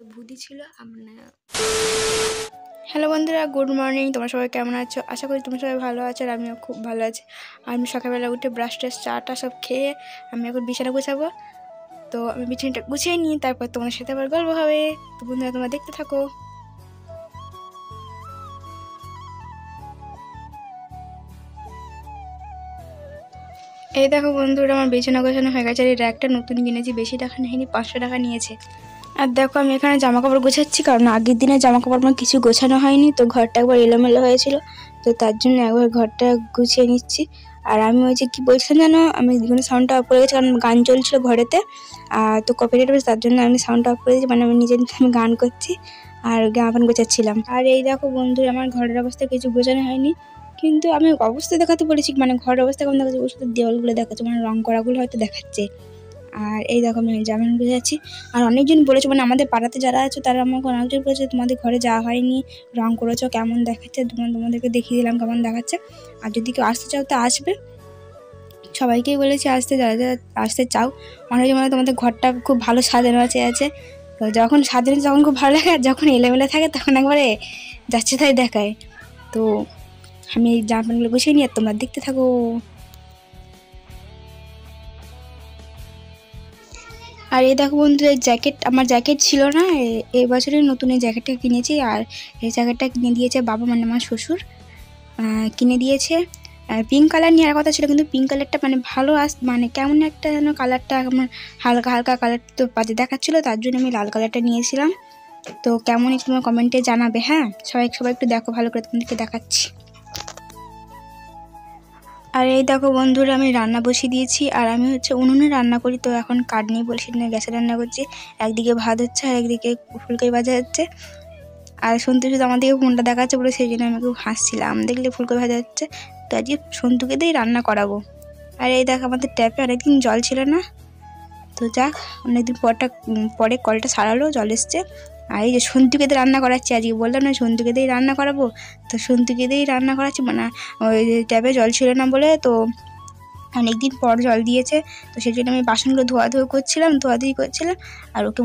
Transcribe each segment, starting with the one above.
তো ভূতি ছিল হ্যালো বন্ধুরা, গুড মর্নিং। তোমরা সবাই কেমন আছো? আশা করি তোমরা সবাই ভালো আছো, আর আমিও খুব ভালো আছি। আমি সকালবেলা উঠে ব্রাশ ট্রাশ চাটা সব খেয়ে আমি এখন বিছানা গুছাবো। তো আমি বিছানাটা গুছিয়ে নিই, তারপর তোমার সাথে আবার গল্প হবে। তো বন্ধুরা, তোমরা দেখতে থাকো। এই দেখো বন্ধুরা, আমার বিছানা গোছানো হয়ে গেছে। আর এই র্যাকটা নতুন কিনেছি, বেশি টাকা নেয়নি, 500 টাকা নিয়েছে। আর দেখো আমি এখানে জামা কাপড় গোছাচ্ছি, কারণ আগের দিনে জামা কাপড় আমার কিছু গোছানো হয়নি, তো ঘরটা একবার এলোমেলো হয়েছিল, তো তার জন্য একবার ঘরটা গুছিয়ে নিচ্ছি। আর আমি ওই যে কি বলছিলাম জানো, আমি সাউন্ডটা অফ করে গেছি, কারণ গান চলছিল ঘরেতে, আর তো কপিরাইট হয়েছে, তার জন্য আমি সাউন্ডটা অফ করে দিয়েছি। মানে আমি নিজের আমি গান করছি আর গান গোছাচ্ছিলাম। আর এই দেখো বন্ধু, আমার ঘরের অবস্থা কিছু গোছানো হয়নি, কিন্তু আমি অবস্থা দেখাতে বলেছি, মানে ঘরের অবস্থা কেমন দেখাচ্ছে, ওই শুধু দেওয়ালগুলো দেখাচ্ছে, মানে রং করাগুলো হয়তো দেখাচ্ছে। আর এই দেখো আমি জামা গুলো যাচ্ছি। আর অনেকজন বলেছে, মানে আমাদের পাড়াতে যারা আছে তারা আমাকে অনেকজন বলেছে, তোমাদের ঘরে যাওয়া হয়নি, রং করেছো, কেমন দেখাচ্ছে। তোমাদেরকে দেখিয়ে দিলাম কেমন দেখাচ্ছে। আর যদি কেউ আসতে চাও তো আসবে, সবাইকেই বলেছি আসতে, যারা যারা আসতে চাও। অনেকে মানে তোমাদের ঘরটা খুব ভালো সাজানো আছে। তো যখন সাজানো যখন খুব ভালো লাগে, আর যখন এলোমেলো থাকে তখন একবারে যাচ্ছে তাই দেখায়। তো আমি এই জামা প্যান্টগুলো গুছিয়ে নিই, আর তোমরা দেখতে থাকো। আর এই দেখো বন্ধুরা, এই জ্যাকেট, আমার জ্যাকেট ছিল না, এই বছরের নতুন এই জ্যাকেটটা কিনেছি। আর এই জ্যাকেটটা কিনে দিয়েছে বাবা, মানে আমার শ্বশুর কিনে দিয়েছে। পিঙ্ক কালার নেওয়ার কথা ছিল, কিন্তু পিঙ্ক কালারটা মানে ভালো মানে কেমন একটা যেন কালারটা আমার হালকা হালকা কালার তো বাজে দেখাচ্ছিলো, তার জন্য আমি লাল কালারটা নিয়েছিলাম। তো কেমন একটু তোমার কমেন্টে জানাবে। হ্যাঁ, সবাই একটু দেখো ভালো করে, তোমাদেরকে দেখাচ্ছি। আর এই দেখো বন্ধুরা, আমি রান্না বসিয়ে দিয়েছি। আর আমি উনুনে রান্না করি, তো এখন কাঠ নিয়ে বসে না, গ্যাসে রান্না করছি। একদিকে ভাত হচ্ছে আর একদিকে ফুলকপি ভাজা হচ্ছে। আর সন্তু শুধু আমার দিকে ফোনটা দেখাচ্ছে বলে সেই জন্য আমি খুব হাসছিলাম, দেখলে ফুলকপি ভাজা হচ্ছে। তো আজকে সন্তুকে দিয়েই রান্না করাবো। আর এই দেখো, আমাদের ট্যাপে অনেকদিন জল ছিল না, তো যাক অনেকদিন পরে কলটা সারালো, জল এসছে। আর এই যে সন্তুকে দিয়ে রান্না করাচ্ছি, আজকে বললাম না সন্তুকে দিয়েই রান্না করাবো, তো সন্তুকে দিয়েই রান্না করাচ্ছি। মানে ওই ট্যাপে জল ছিল না বলে, তো অনেকদিন পর জল দিয়েছে, তো সেই জন্য আমি বাসনগুলো ধোয়াধুয়ি করছিলাম। আর ওকে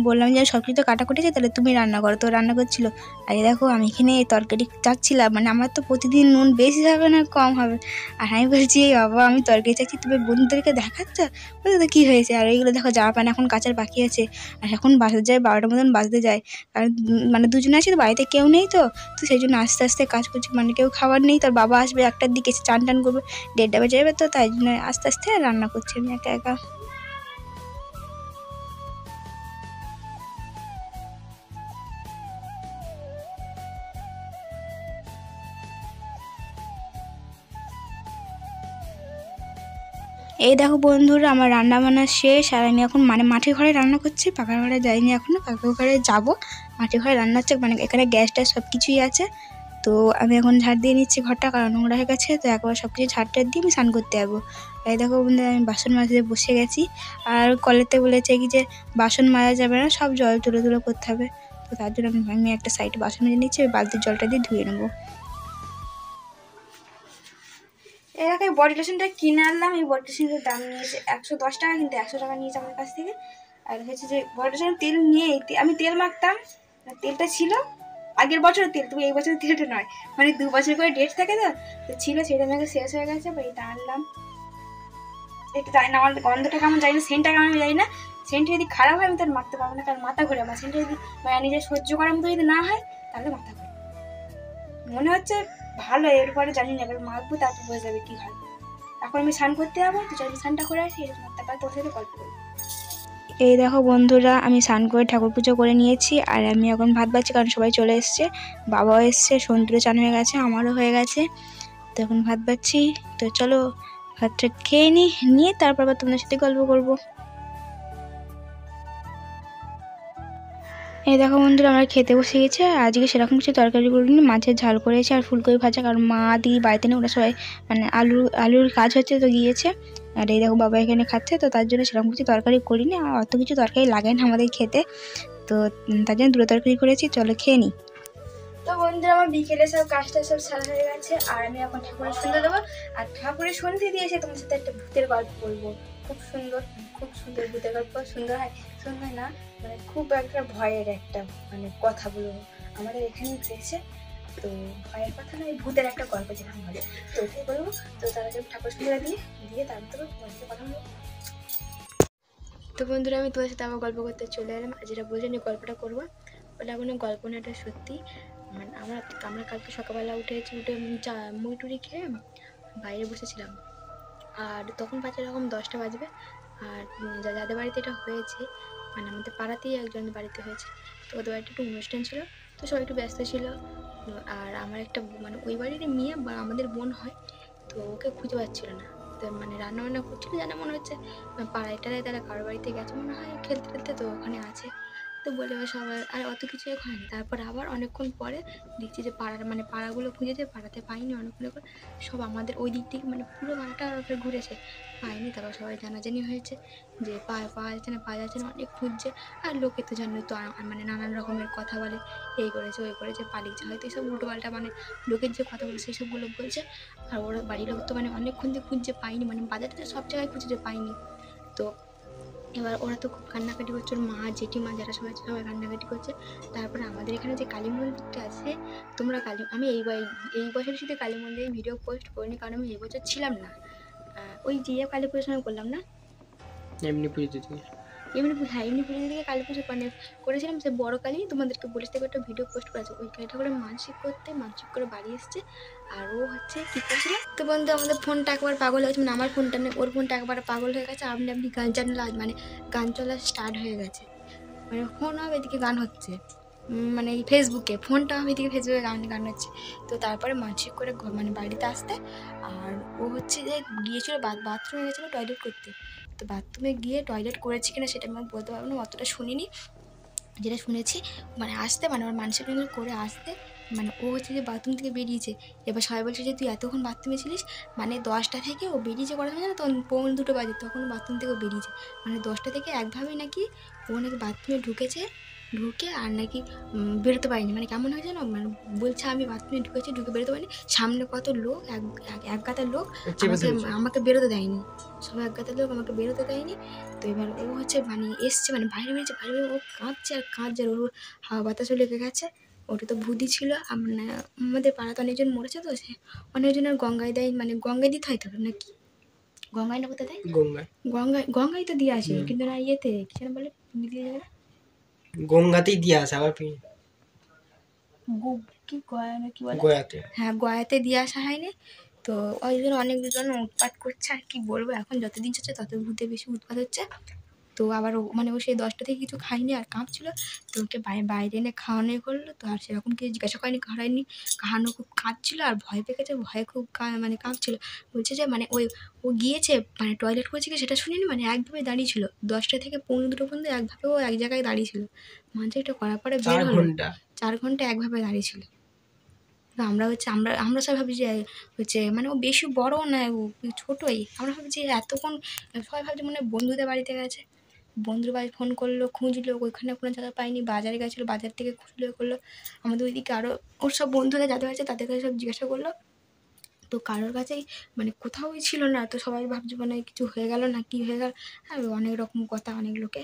বললাম যে সব কিছু তো কাটাকুটিছে, তাহলে তুমি রান্না করো। তো রান্না করছিল। আর এই দেখো আমি এখানে তরকারি চাচ্ছিলাম, মানে আমার তো প্রতিদিন নুন বেশি হবে না কম হবে। আর আমি বলছি বাবা, আমি তরকারি চাচ্ছি, তুমি বন্ধুদেরকে দেখাচ্ছ, বলছে তো কী হয়েছে। আর এইগুলো দেখো, জামা প্যান্ট এখন কাচার বাকি আছে। আর এখন বাজতে যায় 12টার মতন বাজতে যায়, কারণ মানে দুজনে আছি তো, বাড়িতে কেউ নেই, তো সেই জন্য আস্তে আস্তে কাজ করছি। মানে কেউ খাবার নেই, তোর বাবা আসবে 1টার দিকে, চান টান করবে, 1:30 বেজে যাবে, তো তাই জন্য আস্তে আস্তে রান্না করছি আমি একা একা। এই দেখো বন্ধুরা, আমার রান্না বান্না শেষ। আর আমি এখন মানে মাটির ঘরে রান্না করছি, পাকা ঘরে যাইনি এখনো, পাকা ঘরে যাবো। মাটির ঘরে রান্না হচ্ছে, মানে এখানে গ্যাস ট্যাস সব কিছুই আছে। তো আমি এখন ঝাড় দিয়ে নিচ্ছি ঘরটা, কারণ নোংরা হয়ে গেছে, তো একবার সব কিছু ঝাড় টাড় দিয়ে আমি স্নান করতে যাবো। এই দেখো বন্ধুরা, আমি বাসন মাজতে বসে গেছি। আর কলেতে বলেছে কি যে বাসন মাজা যাবে না, সব জল তুলে তুলে করতে হবে। তো তার জন্য আমি একটা সাইডে বাসন মেজে নিচ্ছি, ওই বালতির জলটা দিয়ে ধুয়ে নেবো। এরকম এই বডি লোশনটা কিনে আনলাম। এই বডি লোশনের দাম নিয়েছে 110 টাকা, কিন্তু 100 টাকা নিয়েছে আমার কাছ থেকে। আর হচ্ছে যে বডি লোশনের তেল নিয়ে আমি তেল মাখতাম, তেলটা ছিল আগের বছরের তেল, তুমি এই বছরের তেলটা নয়, মানে 2 বছর করে ডেট থাকে, তো ছিল, সেটা আমাকে শেষ হয়ে গেছে। এটা আনলাম। এটা জানি না আমার গন্ধটা কেমন, জানি না সেন্টটা কেমন, আমি জানি না। সেন্টটা যদি খারাপ হয় আমি তার মাখতে পারবো না, কারণ মাথা ঘুরে আমার সেন্টটা যদি মানে নিজের সহ্য করার মতো যদি না হয়, তাহলে মাথা ঘুরে। মনে হচ্ছে ভালো, এরপরে জানি না, এবার মাখবো, তারপর বোঝা যাবে কি হয়। এখন আমি স্নান করতে যাবো, তো চল স্নানটা করে আসি, তারপর তোর সাথে গল্প করবো। এই দেখো বন্ধুরা, আমি স্নান করে ঠাকুর পুজো করে নিয়েছি। আর আমি এখন ভাত বাড়ছি, কারণ সবাই চলে এসছে, বাবাও এসছে, সন্তুরে চান হয়ে গেছে, আমারও হয়ে গেছে। তো এখন ভাত বাড়ছি, তো চলো ভাতটা খেয়ে নিয়ে তারপর আবার তোমাদের সাথে গল্প করবো। এই দেখো বন্ধুরা, আমরা খেতে বসে গেছে। আজকে সেরকম কিছু তরকারি করিনি, মাছের ঝাল করেছে আর ফুলকপি ভাজা, কারণ মা দিদি বাড়িতে নেই, ওরা সবাই মানে আলুর কাজ হচ্ছে, তো গিয়েছে। আর এই দেখো বাবা এখানে খাচ্ছে, তো তার জন্য সেরকম কিছু তরকারি করিনি, আর অত কিছু তরকারি লাগে না আমাদের খেতে, তো তার জন্য দুটো তরকারি করেছি, চলো খেয়ে নিই। তো বন্ধুরা, আমার বিকেলে সব কাজটা সব সারা হয়ে গেছে, আর আমি এখন ঠাকুরের সন্ধ্যে দেবো। আর ঠাকুরের সন্ধ্যে দিয়েছে তোমার সাথে একটা ভূতের গল্প বলবো, খুব সুন্দর। খুব সুন্দর ভূতের গল্প, সুন্দর হয় না, মানে খুব একটা ভয়ের একটা মানে কথা বলবো আমাদের এখানেই হয়েছে। তো ভয়ের কথা নয়, ভূতের একটা গল্প যেরকম হবে তো ওটাই বলবো। তো তার আগে ঠাকুর সুন্দর দিয়ে তারপরে তোমাদের কথা বলবো। তো বন্ধুরা, আমি তোমার সাথে আবার গল্প করতে চলে এলাম। আর যেটা বলছেন যে গল্পটা করবো, ওটা কোনো গল্প না, এটা সত্যি। মানে আমরা কালকে সকালবেলা উঠে মুড়ি টুড়ি খেয়ে বাইরে বসেছিলাম। আর তখন বাজে এরকম 10টা বাজবে। আর যাদের বাড়িতে এটা হয়েছে, মানে আমাদের পাড়াতেই একজনের বাড়িতে হয়েছে, তো ওদের বাড়িতে একটু অনুষ্ঠান ছিল, তো সবাই একটু ব্যস্ত ছিল। আর আমার একটা মানে ওই বাড়ির মেয়ে বা আমাদের বোন হয়, তো ওকে খুঁজে পাচ্ছিল না। তো মানে রান্নাবান্না করছিল, জানা মনে হচ্ছে পাড়ায় টাড়ায় তারা কারোর বাড়িতে গেছে মনে হয় খেলতে খেলতে, তো ওখানে আছে। তো বলে সবাই আর অত কিছু হয়নি। তারপর আবার অনেকক্ষণ পরে দেখছি যে মানে পাড়াগুলো খুঁজেছে, পাড়াতে পাইনি। অনেকক্ষণ পর সব আমাদের ওই দিক থেকে মানে পুরো পাড়াটা ঘুরেছে, পায়নি। তারপর সবাই জানাজানি হয়েছে যে পাওয়া যাচ্ছে না, অনেক খুঁজছে। আর লোকে তো জানো তো মানে নানান রকমের কথা বলে, এই করেছে ওই করেছে, পালিয়েছে, হয়তো এইসব উল্টোপাল্টা মানে লোকের যে কথা বলে সেই সবগুলো বলছে। আর ওরা বাড়ির লোক তো মানে অনেকক্ষণ দিয়ে খুঁজছে, পাইনি, মানে বাজারটা সব জায়গায় খুঁজছে, পাইনি। তো এবার ওরা তো খুব কান্নাকাটি করছে, ওর মা জেঠিমা যারা সবাই কান্নাকাটি করছে। তারপরে আমাদের এখানে যে কালী মন্দিরটা আছে, তোমরা আমি এই বছর শুধু কালী মন্দিরে ভিডিও পোস্ট করিনি, কারণ আমি এই বছর ছিলাম না। ওই যে কালী পুজোর সময় করলাম না, এমনি পুজো দিতে এমনি পুজো থেকে কালী পুজো মানে করেছিলাম। সে বড় কালী তোমাদেরকে বলিস থেকে একটা ভিডিও পোস্ট করেছে, ওই কালীটা করে মানসিক করে বাড়ি এসছে। আর ও হচ্ছে কী করছিল, তো বন্ধু আমাদের ফোনটা একবার পাগল হয়েছে, মানে আমার ফোনটা নেই, ওর ফোনটা একবার পাগল হয়ে গেছে। আপনি গান চালানো, মানে গান চলা স্টার্ট হয়ে গেছে, মানে ফোন হবে এদিকে গান হচ্ছে, মানে ফেসবুকে ফোনটা হবে এদিকে ফেসবুকে গান হচ্ছে। তো তারপরে মানসিক করে মানে বাড়িতে আসতে। আর ও হচ্ছে যে গিয়েছিলো বাথরুমে গেছিলো টয়লেট করতে। তো বাথরুমে গিয়ে টয়লেট করেছি কিনা সেটা আমি বলতে পারবো না, অতটা শুনিনি। যেটা শুনেছি মানে আসতে, মানে আমার মানসিক করে আসতে, মানে ও হচ্ছে যে বাথরুম থেকে বেরিয়েছে। এবার সবাই বলছে যে তুই এতক্ষণ বাথরুমে ছিলিস, মানে 10টা থেকে ও বেরিয়েছে করার সময় না, তখন 2:45 বাজে, তখন বাথরুম থেকে ও বেরিয়েছে। মানে 10টা থেকে একভাবেই নাকি ও নাকি বাথরুমে ঢুকেছে, ঢুকে আর নাকি বেরোতে পারিনি। মানে কেমন হয়েছে না, মানে বলছে আমি বাথরুমে ঢুকে বেরোতে পারিনি, সামনে কত লোক, এক গাদার লোক আমাকে বেরোতে দেয়নি, সবাই এক গাদার লোক আমাকে বেরোতে দেয়নি। তো এবার ও হচ্ছে মানে এসছে, মানে বাইরে বেরিয়েছে, বাইরে ও কাঁদছে আর কাঁদছে, ওর হাওয়া বাতাসও লেগে গেছে। ওটা তো ভূতই ছিল। মানে আমাদের পাড়াতে অনেকজন মরেছে, তো সে অনেকজনের গঙ্গায় দেয়, মানে গঙ্গায় দিতে হয় তো নাকি, গঙ্গায় না কোথায় দেয়, গঙ্গায় তো দিয়ে আসে, কিন্তু না ইয়েতে কি যেন বলে, দিয়ে যাবে গঙ্গাতেই দিয়ে আসে, আবার কি গয়া না কি বলে, গয়াতে, হ্যাঁ গয়াতে দিয়ে আসা হয়নি। তো ওই জন্য অনেকজন উৎপাত করছে। আর কি বলবো, এখন যতদিন যাচ্ছে তত ভূতে বেশি উৎপাত হচ্ছে। তো আবার ও মানে ও সেই 10টা থেকে কিছু খায়নি আর কাঁপছিল, তো ওকে বাইরে এনে খাওয়ানো করলো। তো আর সেরকম কিছু জিজ্ঞাসা করেনি, খাওয়ায়নি, খাওয়ানো, খুব কাঁদছিলো আর ভয় পেয়ে গেছে, ভয়ে খুব মানে কাঁপছিলো। বলছে যে মানে ও গিয়েছে মানে টয়লেট করেছে কি সেটা শুনিনি, মানে একভাবে দাঁড়িয়ে ছিল 10টা থেকে 2:45 পর্যন্ত, একভাবে ও এক জায়গায় দাঁড়িয়ে ছিল। মানসিকটা করার পরে বের হলো, 4 ঘন্টা একভাবে দাঁড়িয়ে ছিল। তো আমরা সবাই ভাবছি যে হচ্ছে মানে ও বেশি বড়ও না, ও ছোটোই। আমরা ভাবছি এতক্ষণ, সবাই ভাবছি মানে বন্ধুদের বাড়িতে গেছে, বন্ধুর বাড়ি ফোন করলো, খুঁজলো, ওইখানে কোনো জায়গা পাইনি, বাজারে গেছিলো, বাজার থেকে খুঁজলো করলো। আমাদের ওইদিকে আরও ওর সব বন্ধুরা যাদের আছে তাদের কাছে সব জিজ্ঞাসা করলো, তো কারোর কাছেই মানে কোথাওই ছিল না। তো সবাই ভাবছে মানে কিছু হয়ে গেল না কি হয়ে গেল, আর অনেক রকম কথা অনেক লোকে।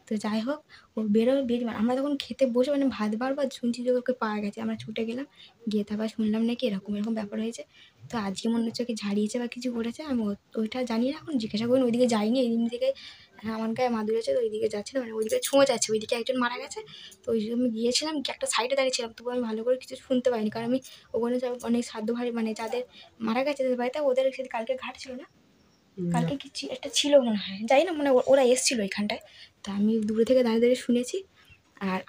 তো যাই হোক, ও বেরিয়ে আমরা তখন খেতে বসে মানে ভাত বারবার শুনছি যে ওকে পাওয়া গেছে, আমরা ছুটে গেলাম, গিয়ে তারপর শুনলাম নাকি এরকম ব্যাপার হয়েছে। তো আজকে মনে হচ্ছে ওকে ঝাড়িয়েছে বা কিছু করেছে, আমি ওইটা জানি না, এখন জিজ্ঞাসা করিনি, ওইদিকে যাইনি। এই দিন থেকে আমার গায়ে মাদুর আছে, তো ওইদিকে যাচ্ছিলাম, মানে ওইদিকে ছোঁচ আছে, ওইদিকে একজন মারা গেছে। তো ওই জন্য আমি গিয়েছিলাম, একটা সাইডে দাঁড়িয়েছিলাম, তবু আমি ভালো করে কিছু শুনতে পাইনি, কারণ আমি ওখানে অনেক সাধ্যভারী মানে যাদের মারা গেছে তাদের বাড়িতে, ওদের সেদিন কালকে ঘাট ছিল না, কালকে কি একটা ছিল মনে হয়, জানি না, মানে ওরা এসেছিলো এখানটায়। তা আমি দূরে থেকে দাঁড়িয়ে শুনেছি। আর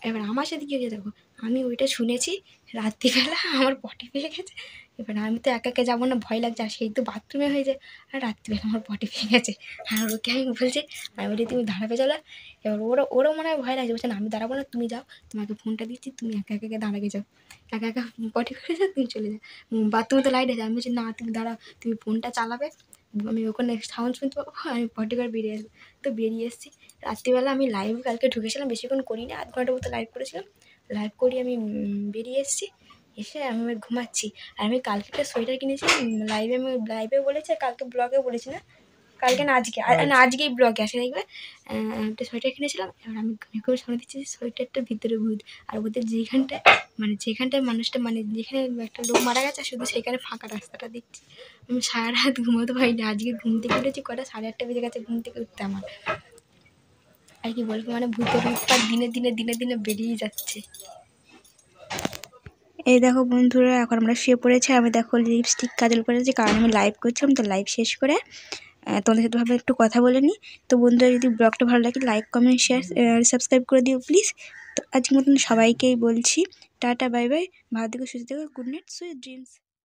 এবার আমার সাথে কী হয়েছে দেখো, আমি ওইটা শুনেছি রাত্রিবেলা, আমার পটি পেয়ে গেছে। এবার আমি তো একা একা যাবো না, ভয় লাগছে, আর সেই তো বাথরুমে হয়েছে, আর রাত্রিবেলা আমার পটি পেয়ে গেছে। আর ওকে আমি বলছি, আমি বলি তুমি দাঁড়াবে চলো। এবার ওরও মনে হয় ভয় লাগছে, বলছে না আমি দাঁড়াবো না, তুমি যাও, তোমাকে ফোনটা দিচ্ছি, তুমি একা একা দাঁড়াবে যাও, একা একা পটি করে যাও, তুমি চলে যাও, বাথরুমে তো লাইট আছে। আমি বলছি না তুমি দাঁড়াও, তুমি ফোনটা চালাবে, আমি ওখানে সাউন্ড শুনতে পাবো, আমি পটি করে বেরিয়ে আসবো। তো বেরিয়ে এসেছি। রাত্রিবেলা আমি লাইভ কালকে ঢুকেছিলাম, বেশিক্ষণ করিনি, 1/2 ঘন্টার মতো লাইভ করেছিলাম। লাইভ করি আমি বেরিয়ে এসেছি, এসে আমি ঘুমাচ্ছি। আর আমি কালকে একটা সোয়েটার কিনেছি, লাইভে বলেছি, কালকে ব্লগে বলেছি না, কালকে না আজকে না আজকেই ব্লগে আসে দেখবে একটা সোয়েটার কিনেছিলাম। এবার আমি ঘুরে ঘুরে সামনে দিচ্ছি সোয়েটারটার ভিতরে ভূত। আর ওদের যেখানটায় মানুষটা যেখানে একটা লোক মারা গেছে শুধু সেখানে ফাঁকা রাস্তাটা দেখছি। আমি সারা রাত ঘুমোতে পারিনি। আজকে ঘুম থেকে উঠেছি কটা 8:30 বেজে গেছে ঘুম থেকে উঠতে আমার। আর কি বলবো ভূতের উৎপাত দিনে দিনে বেরিয়ে যাচ্ছে। এই দেখো বন্ধুরা এখন আমরা শুয়ে পড়েছি। আমি দেখো লিপস্টিক কাজল করেছি কারণ আমি লাইভ করছিলাম। তো লাইভ শেষ করে তোমাদের সাথে ভাবে একটু কথা বলে নিই। তো বন্ধুরা যদি ব্লগটা ভালো লাগে লাইক কমেন্ট শেয়ার সাবস্ক্রাইব করে দিও প্লিজ। তো আজকের মতন সবাইকেই বলছি টাটা বাই বাই, ভালো থেকো সুস্থ থেকো, গুড নাইট, সুইট ড্রিমস।